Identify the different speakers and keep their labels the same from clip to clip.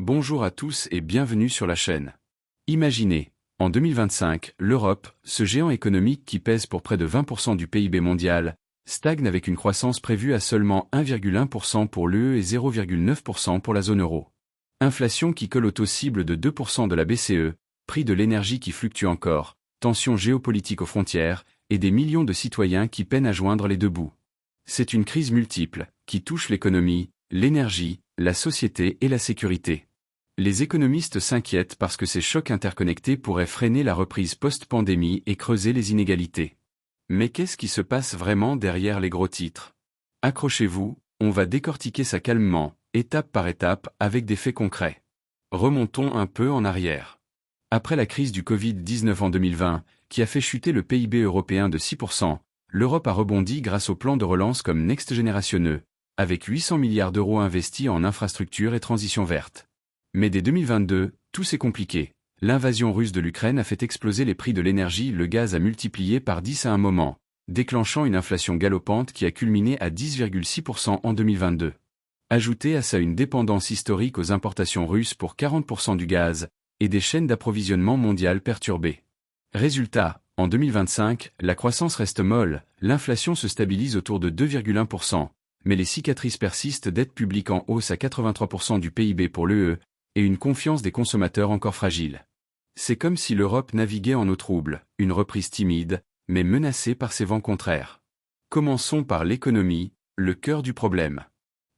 Speaker 1: Bonjour à tous et bienvenue sur la chaîne. Imaginez, en 2025, l'Europe, ce géant économique qui pèse pour près de 20% du PIB mondial, stagne avec une croissance prévue à seulement 1,1% pour l'UE et 0,9% pour la zone euro. Inflation qui colle au taux cible de 2% de la BCE, prix de l'énergie qui fluctue encore, tensions géopolitiques aux frontières, et des millions de citoyens qui peinent à joindre les deux bouts. C'est une crise multiple, qui touche l'économie, l'énergie, la société et la sécurité. Les économistes s'inquiètent parce que ces chocs interconnectés pourraient freiner la reprise post-pandémie et creuser les inégalités. Mais qu'est-ce qui se passe vraiment derrière les gros titres? Accrochez-vous, on va décortiquer ça calmement, étape par étape, avec des faits concrets. Remontons un peu en arrière. Après la crise du Covid-19 en 2020, qui a fait chuter le PIB européen de 6%, l'Europe a rebondi grâce au plan de relance comme Next Generation EU, avec 800 milliards d'euros investis en infrastructures et transition verte. Mais dès 2022, tout s'est compliqué. L'invasion russe de l'Ukraine a fait exploser les prix de l'énergie, le gaz a multiplié par 10 à un moment, déclenchant une inflation galopante qui a culminé à 10,6% en 2022. Ajoutez à ça une dépendance historique aux importations russes pour 40% du gaz, et des chaînes d'approvisionnement mondiales perturbées. Résultat, en 2025, la croissance reste molle, l'inflation se stabilise autour de 2,1%, mais les cicatrices persistent, dette publique en hausse à 83% du PIB pour l'UE, et une confiance des consommateurs encore fragile. C'est comme si l'Europe naviguait en eau trouble, une reprise timide, mais menacée par ses vents contraires. Commençons par l'économie, le cœur du problème.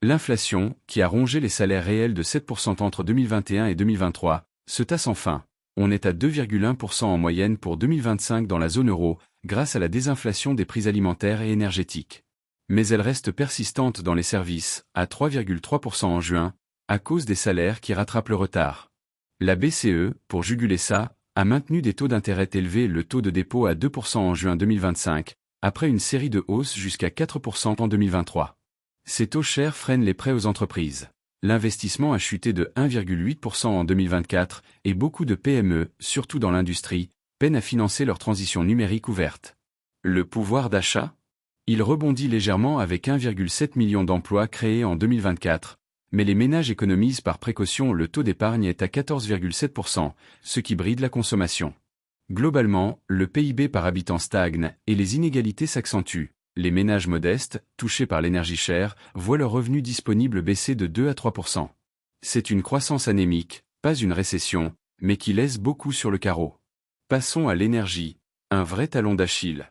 Speaker 1: L'inflation, qui a rongé les salaires réels de 7% entre 2021 et 2023, se tasse enfin. On est à 2,1% en moyenne pour 2025 dans la zone euro, grâce à la désinflation des prix alimentaires et énergétiques. Mais elle reste persistante dans les services, à 3,3% en juin, à cause des salaires qui rattrapent le retard. La BCE, pour juguler ça, a maintenu des taux d'intérêt élevés, le taux de dépôt à 2% en juin 2025, après une série de hausses jusqu'à 4% en 2023. Ces taux chers freinent les prêts aux entreprises. L'investissement a chuté de 1,8% en 2024 et beaucoup de PME, surtout dans l'industrie, peinent à financer leur transition numérique ouverte. Le pouvoir d'achat? Il rebondit légèrement avec 1,7 million d'emplois créés en 2024, mais les ménages économisent par précaution, le taux d'épargne est à 14,7%, ce qui bride la consommation. Globalement, le PIB par habitant stagne et les inégalités s'accentuent. Les ménages modestes, touchés par l'énergie chère, voient leurs revenus disponibles baisser de 2 à 3%. C'est une croissance anémique, pas une récession, mais qui laisse beaucoup sur le carreau. Passons à l'énergie, un vrai talon d'Achille.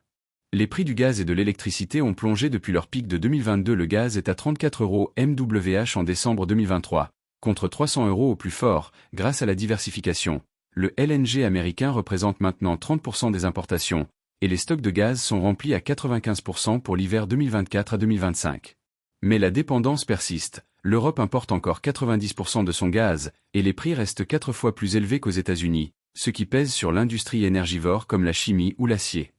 Speaker 1: Les prix du gaz et de l'électricité ont plongé depuis leur pic de 2022. Le gaz est à 34 € MWh en décembre 2023, contre 300 € au plus fort, grâce à la diversification. Le LNG américain représente maintenant 30% des importations, et les stocks de gaz sont remplis à 95% pour l'hiver 2024 à 2025. Mais la dépendance persiste, l'Europe importe encore 90% de son gaz, et les prix restent 4 fois plus élevés qu'aux États-Unis, ce qui pèse sur l'industrie énergivore comme la chimie ou l'acier.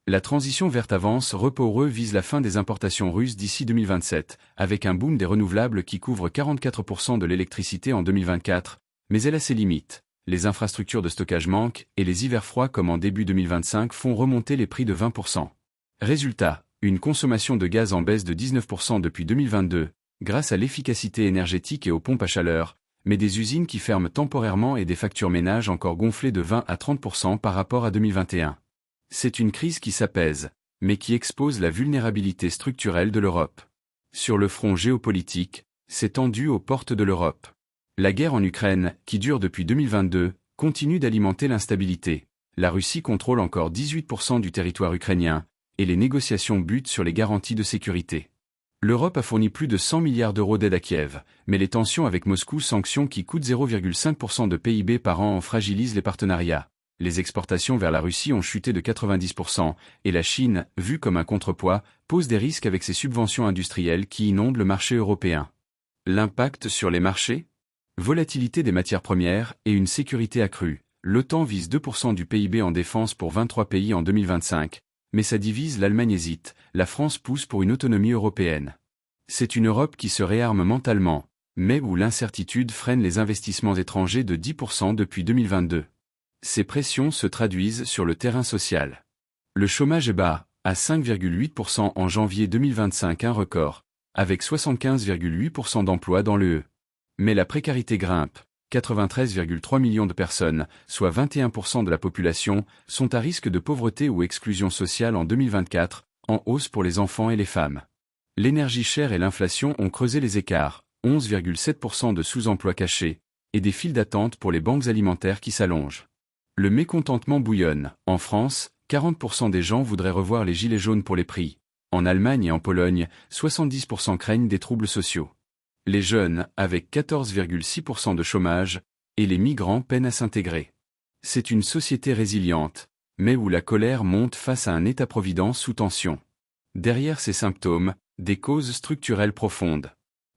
Speaker 1: La transition verte avance, Repowereux vise la fin des importations russes d'ici 2027, avec un boom des renouvelables qui couvre 44% de l'électricité en 2024, mais elle a ses limites. Les infrastructures de stockage manquent, et les hivers froids comme en début 2025 font remonter les prix de 20%. Résultat, une consommation de gaz en baisse de 19% depuis 2022, grâce à l'efficacité énergétique et aux pompes à chaleur, mais des usines qui ferment temporairement et des factures ménages encore gonflées de 20 à 30% par rapport à 2021. C'est une crise qui s'apaise, mais qui expose la vulnérabilité structurelle de l'Europe. Sur le front géopolitique, c'est tendu aux portes de l'Europe. La guerre en Ukraine, qui dure depuis 2022, continue d'alimenter l'instabilité. La Russie contrôle encore 18% du territoire ukrainien, et les négociations butent sur les garanties de sécurité. L'Europe a fourni plus de 100 milliards d'euros d'aide à Kiev, mais les tensions avec Moscou, sanctions qui coûtent 0,5% de PIB par an, en fragilisent les partenariats. Les exportations vers la Russie ont chuté de 90%, et la Chine, vue comme un contrepoids, pose des risques avec ses subventions industrielles qui inondent le marché européen. L'impact sur les marchés? Volatilité des matières premières et une sécurité accrue. L'OTAN vise 2% du PIB en défense pour 23 pays en 2025, mais ça divise, l'Allemagne hésite, la France pousse pour une autonomie européenne. C'est une Europe qui se réarme mentalement, mais où l'incertitude freine les investissements étrangers de 10% depuis 2022. Ces pressions se traduisent sur le terrain social. Le chômage est bas, à 5,8% en janvier 2025, un record, avec 75,8% d'emplois dans l'UE. Mais la précarité grimpe, 93,3 millions de personnes, soit 21% de la population, sont à risque de pauvreté ou exclusion sociale en 2024, en hausse pour les enfants et les femmes. L'énergie chère et l'inflation ont creusé les écarts, 11,7% de sous-emploi caché, et des files d'attente pour les banques alimentaires qui s'allongent. Le mécontentement bouillonne. En France, 40% des gens voudraient revoir les gilets jaunes pour les prix. En Allemagne et en Pologne, 70% craignent des troubles sociaux. Les jeunes, avec 14,6% de chômage, et les migrants peinent à s'intégrer. C'est une société résiliente, mais où la colère monte face à un État-providence sous tension. Derrière ces symptômes, des causes structurelles profondes.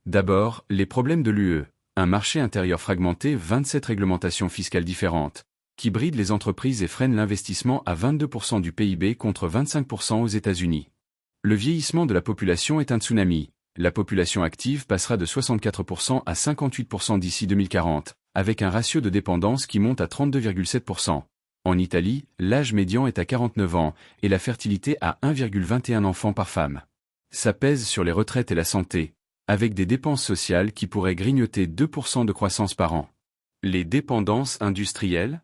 Speaker 1: D'abord, les problèmes de l'UE, un marché intérieur fragmenté, 27 réglementations fiscales différentes, qui brident les entreprises et freinent l'investissement à 22% du PIB contre 25% aux États-Unis. Le vieillissement de la population est un tsunami. La population active passera de 64% à 58% d'ici 2040, avec un ratio de dépendance qui monte à 32,7%. En Italie, l'âge médian est à 49 ans, et la fertilité à 1,21 enfants par femme. Ça pèse sur les retraites et la santé, avec des dépenses sociales qui pourraient grignoter 2% de croissance par an. Les dépendances industrielles ?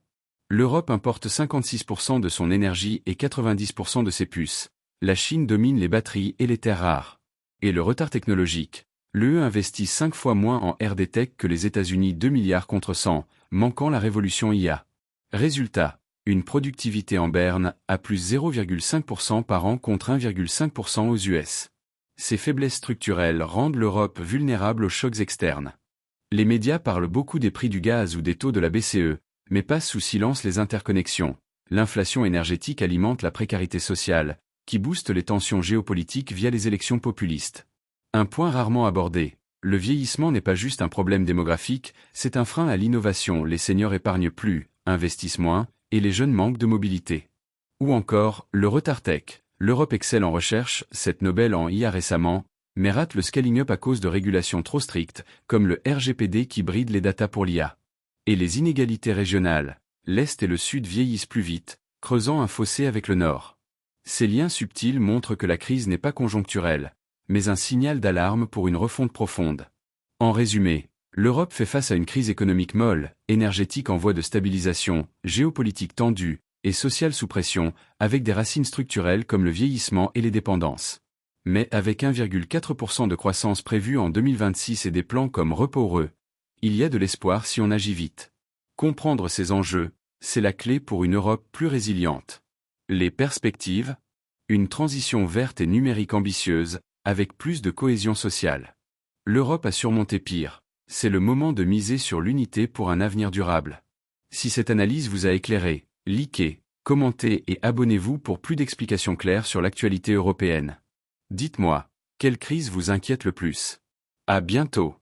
Speaker 1: L'Europe importe 56% de son énergie et 90% de ses puces. La Chine domine les batteries et les terres rares. Et le retard technologique. L'UE investit 5 fois moins en R&D Tech que les États-Unis, 2 milliards contre 100, manquant la révolution IA. Résultat, une productivité en berne à plus 0,5% par an contre 1,5% aux US. Ces faiblesses structurelles rendent l'Europe vulnérable aux chocs externes. Les médias parlent beaucoup des prix du gaz ou des taux de la BCE, mais passent sous silence les interconnexions. L'inflation énergétique alimente la précarité sociale, qui booste les tensions géopolitiques via les élections populistes. Un point rarement abordé, le vieillissement n'est pas juste un problème démographique, c'est un frein à l'innovation, les seniors épargnent plus, investissent moins, et les jeunes manquent de mobilité. Ou encore, le retard tech. L'Europe excelle en recherche, cette Nobel en IA récemment, mais rate le scaling up à cause de régulations trop strictes, comme le RGPD qui bride les datas pour l'IA. Et les inégalités régionales, l'Est et le Sud vieillissent plus vite, creusant un fossé avec le Nord. Ces liens subtils montrent que la crise n'est pas conjoncturelle, mais un signal d'alarme pour une refonte profonde. En résumé, l'Europe fait face à une crise économique molle, énergétique en voie de stabilisation, géopolitique tendue, et sociale sous pression, avec des racines structurelles comme le vieillissement et les dépendances. Mais avec 1,4% de croissance prévue en 2026 et des plans comme Repos heureux, il y a de l'espoir si on agit vite. Comprendre ces enjeux, c'est la clé pour une Europe plus résiliente. Les perspectives ? Une transition verte et numérique ambitieuse, avec plus de cohésion sociale. L'Europe a surmonté pire. C'est le moment de miser sur l'unité pour un avenir durable. Si cette analyse vous a éclairé, likez, commentez et abonnez-vous pour plus d'explications claires sur l'actualité européenne. Dites-moi, quelle crise vous inquiète le plus ? À bientôt.